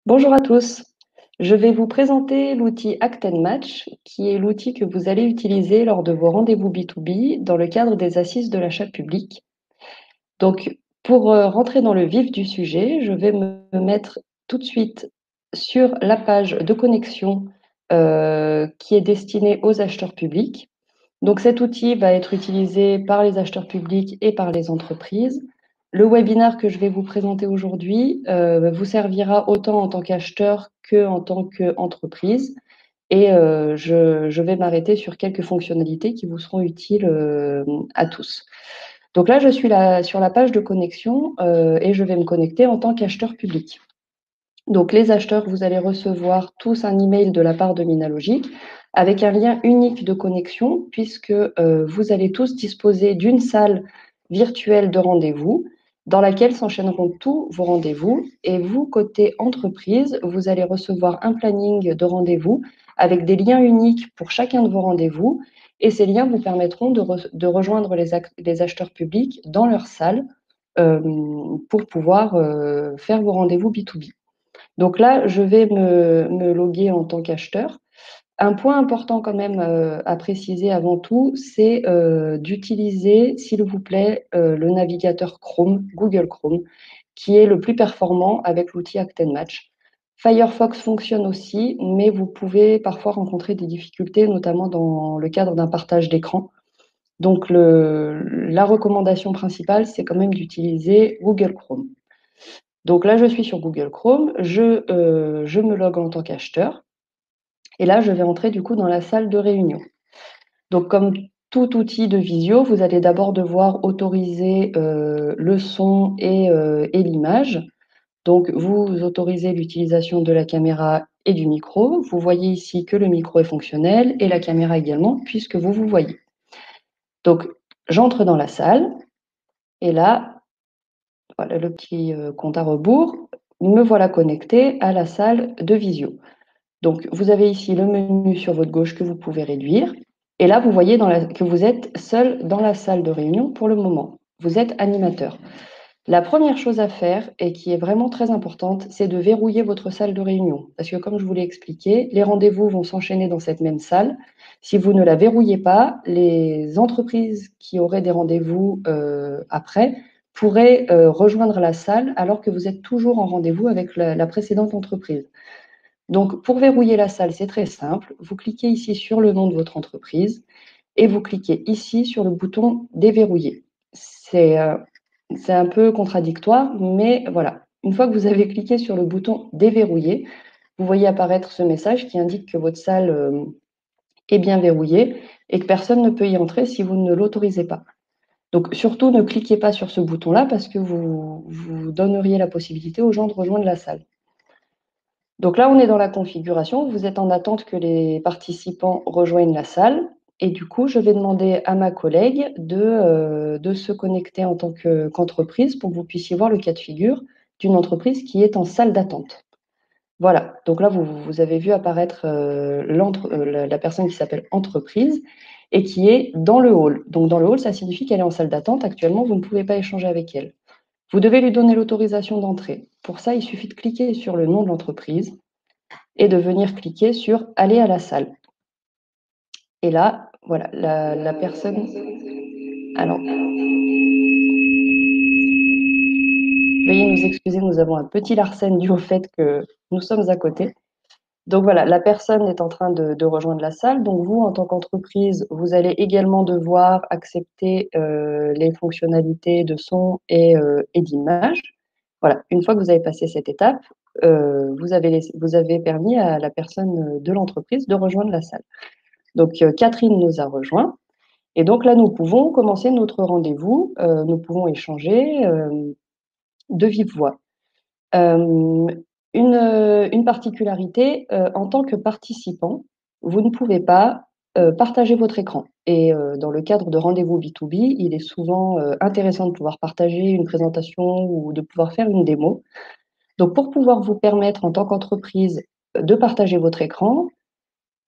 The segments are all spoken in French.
Bonjour à tous. Je vais vous présenter l'outil Act Match, qui est l'outil que vous allez utiliser lors de vos rendez-vous B2B dans le cadre des assises de l'achat public. Donc, pour rentrer dans le vif du sujet, je vais me mettre tout de suite sur la page de connexion qui est destinée aux acheteurs publics. Donc cet outil va être utilisé par les acheteurs publics et par les entreprises. Le webinaire que je vais vous présenter aujourd'hui vous servira autant en tant qu'acheteur qu'en tant qu'entreprise. Et je vais m'arrêter sur quelques fonctionnalités qui vous seront utiles à tous. Donc là, je suis sur la page de connexion et je vais me connecter en tant qu'acheteur public. Donc les acheteurs, vous allez recevoir tous un email de la part de Minalogic avec un lien unique de connexion puisque vous allez tous disposer d'une salle virtuelle de rendez-vous dans laquelle s'enchaîneront tous vos rendez-vous. Et vous, côté entreprise, vous allez recevoir un planning de rendez-vous avec des liens uniques pour chacun de vos rendez-vous. Et ces liens vous permettront de rejoindre les acheteurs publics dans leur salle pour pouvoir faire vos rendez-vous B2B. Donc là, je vais me loguer en tant qu'acheteur. Un point important quand même à préciser avant tout, c'est d'utiliser, s'il vous plaît, le navigateur Chrome, Google Chrome, qui est le plus performant avec l'outil Act Match. Firefox fonctionne aussi, mais vous pouvez parfois rencontrer des difficultés, notamment dans le cadre d'un partage d'écran. Donc la recommandation principale, c'est quand même d'utiliser Google Chrome. Donc là, je suis sur Google Chrome, je me logue en tant qu'acheteur et là, je vais entrer du coup dans la salle de réunion. Donc comme tout outil de visio, vous allez d'abord devoir autoriser le son et l'image. Donc vous autorisez l'utilisation de la caméra et du micro. Vous voyez ici que le micro est fonctionnel et la caméra également puisque vous vous voyez. Donc j'entre dans la salle et là, voilà le petit compte à rebours, me voilà connecté à la salle de visio. Donc, vous avez ici le menu sur votre gauche que vous pouvez réduire. Et là, vous voyez que vous êtes seul dans la salle de réunion pour le moment. Vous êtes animateur. La première chose à faire, et qui est vraiment très importante, c'est de verrouiller votre salle de réunion. Parce que comme je vous l'ai expliqué, les rendez-vous vont s'enchaîner dans cette même salle. Si vous ne la verrouillez pas, les entreprises qui auraient des rendez-vous après pourraient rejoindre la salle alors que vous êtes toujours en rendez-vous avec la précédente entreprise. Donc, pour verrouiller la salle, c'est très simple. Vous cliquez ici sur le nom de votre entreprise et vous cliquez ici sur le bouton déverrouiller. C'est un peu contradictoire, mais voilà. Une fois que vous avez cliqué sur le bouton déverrouiller, vous voyez apparaître ce message qui indique que votre salle est bien verrouillée et que personne ne peut y entrer si vous ne l'autorisez pas. Donc, surtout, ne cliquez pas sur ce bouton-là parce que vous donneriez la possibilité aux gens de rejoindre la salle. Donc là, on est dans la configuration. Vous êtes en attente que les participants rejoignent la salle. Et du coup, je vais demander à ma collègue de se connecter en tant qu'entreprise pour que vous puissiez voir le cas de figure d'une entreprise qui est en salle d'attente. Voilà, donc là, vous avez vu apparaître la personne qui s'appelle entreprise et qui est dans le hall. Donc dans le hall, ça signifie qu'elle est en salle d'attente. Actuellement, vous ne pouvez pas échanger avec elle. Vous devez lui donner l'autorisation d'entrée. Pour ça, il suffit de cliquer sur le nom de l'entreprise et de venir cliquer sur aller à la salle. Et là, voilà, la personne. Alors, veuillez nous excuser, nous avons un petit larcène dû au fait que nous sommes à côté. Donc voilà, la personne est en train de rejoindre la salle. Donc vous, en tant qu'entreprise, vous allez également devoir accepter les fonctionnalités de son et d'image. Voilà, une fois que vous avez passé cette étape, vous avez permis à la personne de l'entreprise de rejoindre la salle. Donc Catherine nous a rejoints. Et donc là, nous pouvons commencer notre rendez-vous. Nous pouvons échanger de vive voix. Une particularité, en tant que participant, vous ne pouvez pas partager votre écran. Et dans le cadre de rendez-vous B2B, il est souvent intéressant de pouvoir partager une présentation ou de pouvoir faire une démo. Donc, pour pouvoir vous permettre, en tant qu'entreprise, de partager votre écran,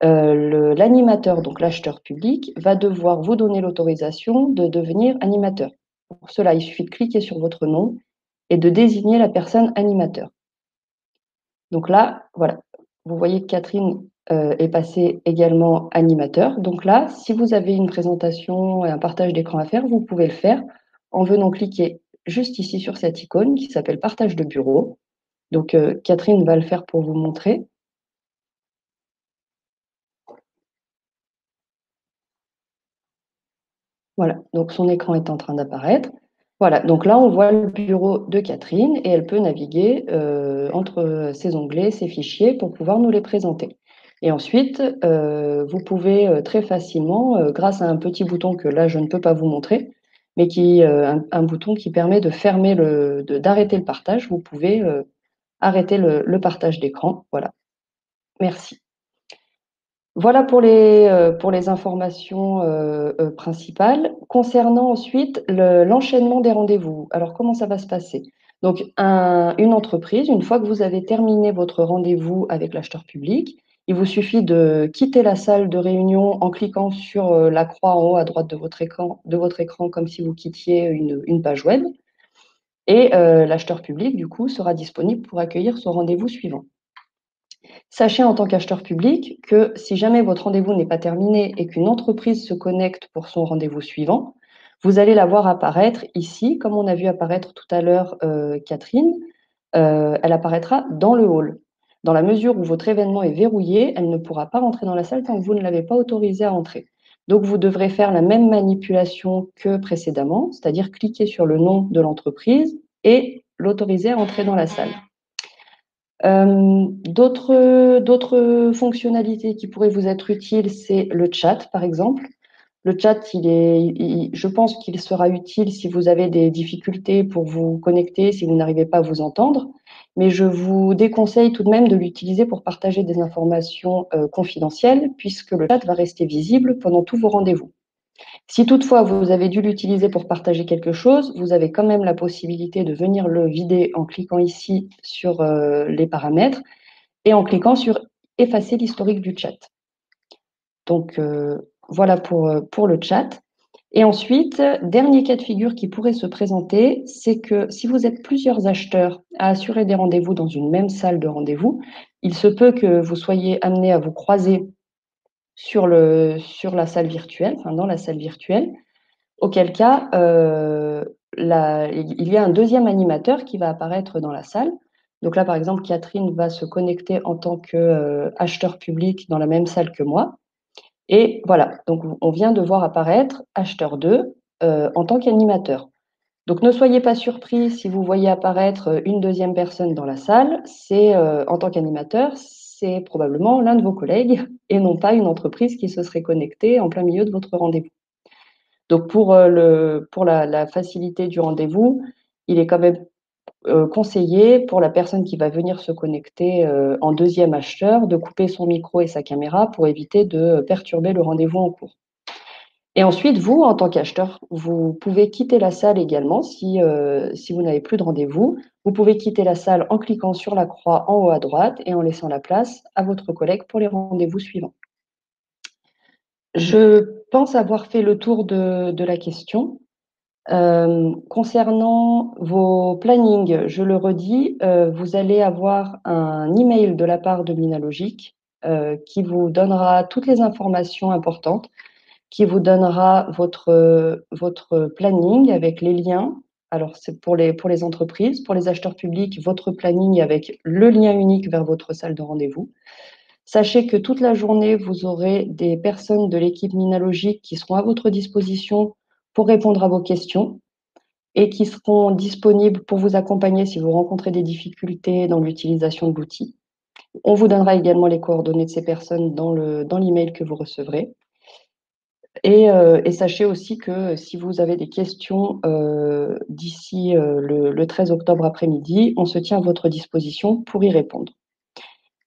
l'animateur, donc l'acheteur public, va devoir vous donner l'autorisation de devenir animateur. Pour cela, il suffit de cliquer sur votre nom et de désigner la personne animateur. Donc là, voilà, vous voyez que Catherine est passée également animateur. Donc là, si vous avez une présentation et un partage d'écran à faire, vous pouvez le faire en venant cliquer juste ici sur cette icône qui s'appelle partage de bureau. Donc Catherine va le faire pour vous montrer. Voilà, donc son écran est en train d'apparaître. Voilà, donc là, on voit le bureau de Catherine et elle peut naviguer entre ses onglets, ses fichiers pour pouvoir nous les présenter. Et ensuite, vous pouvez très facilement, grâce à un petit bouton que là, je ne peux pas vous montrer, mais un bouton qui permet de fermer d'arrêter le partage, vous pouvez arrêter le partage d'écran. Voilà, merci. Voilà pour les informations principales. Concernant ensuite l'enchaînement des rendez-vous. Alors, comment ça va se passer? Donc, une entreprise, une fois que vous avez terminé votre rendez-vous avec l'acheteur public, il vous suffit de quitter la salle de réunion en cliquant sur la croix en haut à droite de votre écran, comme si vous quittiez une page web. Et l'acheteur public, du coup, sera disponible pour accueillir son rendez-vous suivant. Sachez en tant qu'acheteur public que si jamais votre rendez-vous n'est pas terminé et qu'une entreprise se connecte pour son rendez-vous suivant, vous allez la voir apparaître ici, comme on a vu apparaître tout à l'heure Catherine, elle apparaîtra dans le hall. Dans la mesure où votre événement est verrouillé, elle ne pourra pas rentrer dans la salle tant que vous ne l'avez pas autorisée à entrer. Donc vous devrez faire la même manipulation que précédemment, c'est-à-dire cliquer sur le nom de l'entreprise et l'autoriser à entrer dans la salle. D'autres fonctionnalités qui pourraient vous être utiles, c'est le chat, par exemple. Le chat, je pense qu'il sera utile si vous avez des difficultés pour vous connecter, si vous n'arrivez pas à vous entendre. Mais je vous déconseille tout de même de l'utiliser pour partager des informations confidentielles, puisque le chat va rester visible pendant tous vos rendez-vous. Si toutefois vous avez dû l'utiliser pour partager quelque chose, vous avez quand même la possibilité de venir le vider en cliquant ici sur les paramètres et en cliquant sur effacer l'historique du chat. Donc voilà pour le chat. Et ensuite, dernier cas de figure qui pourrait se présenter, c'est que si vous êtes plusieurs acheteurs à assurer des rendez-vous dans une même salle de rendez-vous, il se peut que vous soyez amenés à vous croiser sur la salle virtuelle, enfin dans la salle virtuelle, auquel cas il y a un deuxième animateur qui va apparaître dans la salle. Donc là, par exemple, Catherine va se connecter en tant qu'acheteur public dans la même salle que moi. Et voilà, donc on vient de voir apparaître acheteur 2 en tant qu'animateur. Donc ne soyez pas surpris si vous voyez apparaître une deuxième personne dans la salle. C'est en tant qu'animateur, c'est probablement l'un de vos collègues et non pas une entreprise qui se serait connectée en plein milieu de votre rendez-vous. Donc pour la facilité du rendez-vous, il est quand même conseillé pour la personne qui va venir se connecter en deuxième acheteur de couper son micro et sa caméra pour éviter de perturber le rendez-vous en cours. Et ensuite, vous, en tant qu'acheteur, vous pouvez quitter la salle également si vous n'avez plus de rendez-vous. Vous pouvez quitter la salle en cliquant sur la croix en haut à droite et en laissant la place à votre collègue pour les rendez-vous suivants. Je pense avoir fait le tour de la question. Concernant vos plannings, je le redis, vous allez avoir un email de la part de Minalogic qui vous donnera toutes les informations importantes, qui vous donnera votre planning avec les liens. Alors, c'est pour les entreprises, pour les acheteurs publics, votre planning avec le lien unique vers votre salle de rendez-vous. Sachez que toute la journée, vous aurez des personnes de l'équipe Minalogic qui seront à votre disposition pour répondre à vos questions et qui seront disponibles pour vous accompagner si vous rencontrez des difficultés dans l'utilisation de l'outil. On vous donnera également les coordonnées de ces personnes dans l'email que vous recevrez. Et sachez aussi que si vous avez des questions d'ici le 13 octobre après-midi, on se tient à votre disposition pour y répondre.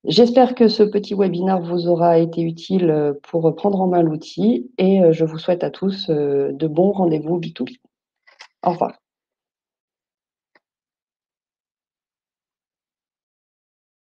J'espère que ce petit webinaire vous aura été utile pour prendre en main l'outil et je vous souhaite à tous de bons rendez-vous B2B. Au revoir.